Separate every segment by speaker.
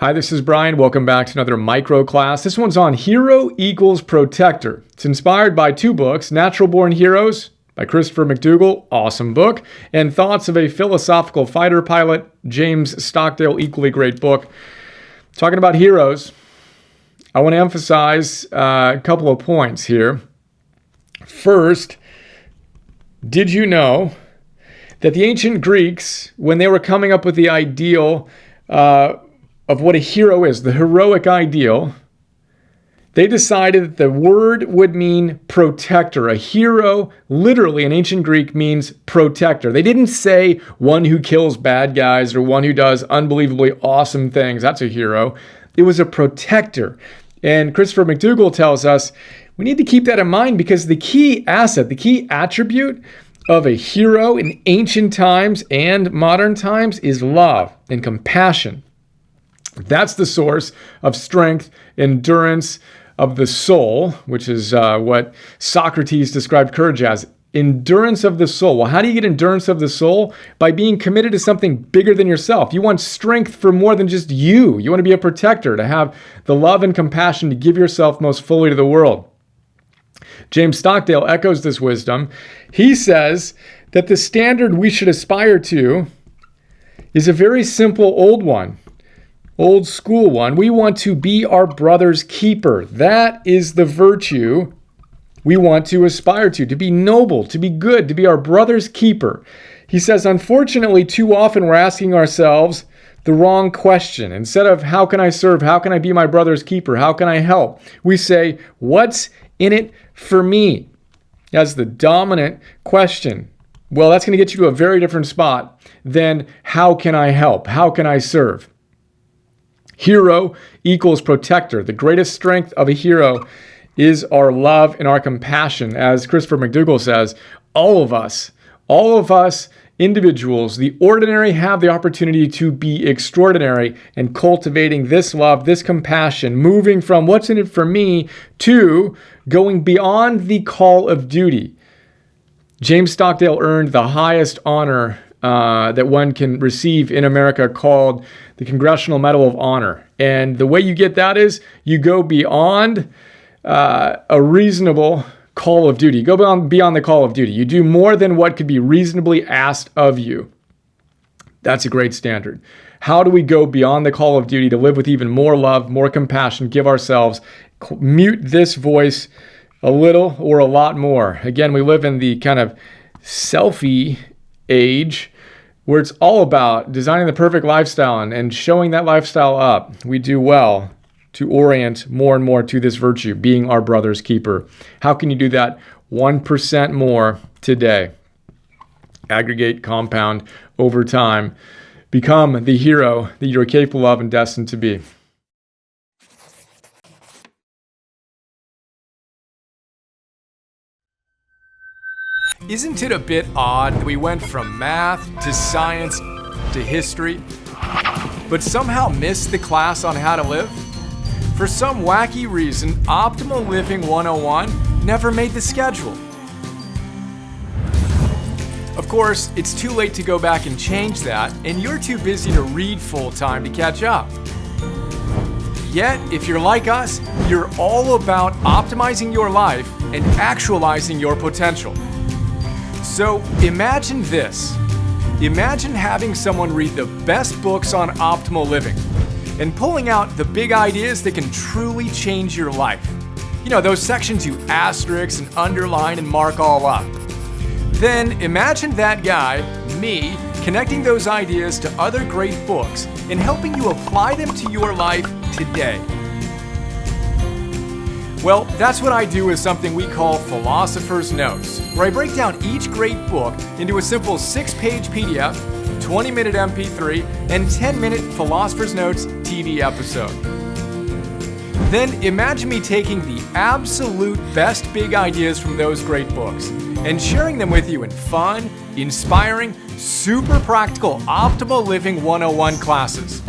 Speaker 1: Hi, this is Brian. Welcome back to another micro class. This one's on hero equals protector. It's inspired by two books, Natural Born Heroes by Christopher McDougall, awesome book, and Thoughts of a Philosophical Fighter Pilot, James Stockdale, equally great book. Talking about heroes, I want to emphasize a couple of points here. First, did you know that the ancient Greeks, when they were coming up with the ideal of what a hero is, the heroic ideal, they decided that the word would mean protector. A hero, literally in ancient Greek, means protector. They didn't say one who kills bad guys or one who does unbelievably awesome things. That's a hero. It was a protector. And Christopher McDougall tells us we need to keep that in mind because the key asset, the key attribute of a hero in ancient times and modern times is love and compassion. That's the source of strength, endurance of the soul, which is what Socrates described courage as. Endurance of the soul. Well, how do you get endurance of the soul? By being committed to something bigger than yourself. You want strength for more than just you. You want to be a protector, to have the love and compassion to give yourself most fully to the world. James Stockdale echoes this wisdom. He says that the standard we should aspire to is a very simple old school one. We want to be our brother's keeper. That is the virtue we want to aspire to be noble, to be good, to be our brother's keeper. He says, unfortunately, too often we're asking ourselves the wrong question. Instead of how can I serve? How can I be my brother's keeper? How can I help? We say, what's in it for me? As the dominant question. Well, that's going to get you to a very different spot than how can I help? How can I serve? Hero equals protector. The greatest strength of a hero is our love and our compassion. As Christopher McDougall says, all of us individuals, the ordinary, have the opportunity to be extraordinary, and cultivating this love, this compassion, moving from what's in it for me to going beyond the call of duty. James Stockdale earned the highest honor that one can receive in America, called the Congressional Medal of Honor. And the way you get that is you go beyond a reasonable call of duty. You go beyond the call of duty. You do more than what could be reasonably asked of you. That's a great standard. How do we go beyond the call of duty to live with even more love, more compassion, give ourselves, mute this voice a little or a lot more? Again, we live in the kind of selfie age where it's all about designing the perfect lifestyle and showing that lifestyle up. We do well to orient more and more to this virtue, being our brother's keeper. How can you do that 1% more today? Aggregate, compound over time. Become the hero that you're capable of and destined to be. Isn't it a bit odd that we went from math to science to history, but somehow missed the class on how to live? For some wacky reason, Optimal Living 101 never made the schedule. Of course, it's too late to go back and change that, and you're too busy to read full-time to catch up. Yet, if you're like us, you're all about optimizing your life and actualizing your potential. So imagine this. Imagine having someone read the best books on optimal living and pulling out the big ideas that can truly change your life. You know, those sections you asterisk and underline and mark all up. Then imagine that guy, me, connecting those ideas to other great books and helping you apply them to your life today. Well, that's what I do with something we call Philosopher's Notes, where I break down each great book into a simple 6-page PDF, 20-minute MP3, and 10-minute Philosopher's Notes TV episode. Then imagine me taking the absolute best big ideas from those great books and sharing them with you in fun, inspiring, super practical Optimal Living 101 classes.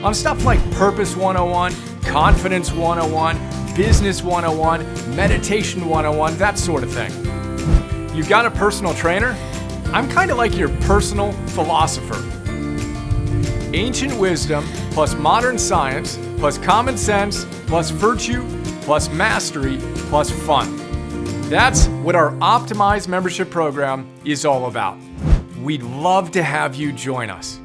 Speaker 1: On stuff like Purpose 101, Confidence 101, Business 101, Meditation 101, that sort of thing. You've got a personal trainer? I'm kind of like your personal philosopher. Ancient wisdom plus modern science, plus common sense, plus virtue, plus mastery, plus fun. That's what our optimized membership program is all about. We'd love to have you join us.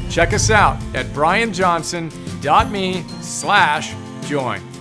Speaker 1: Check us out at brianjohnson.me/join.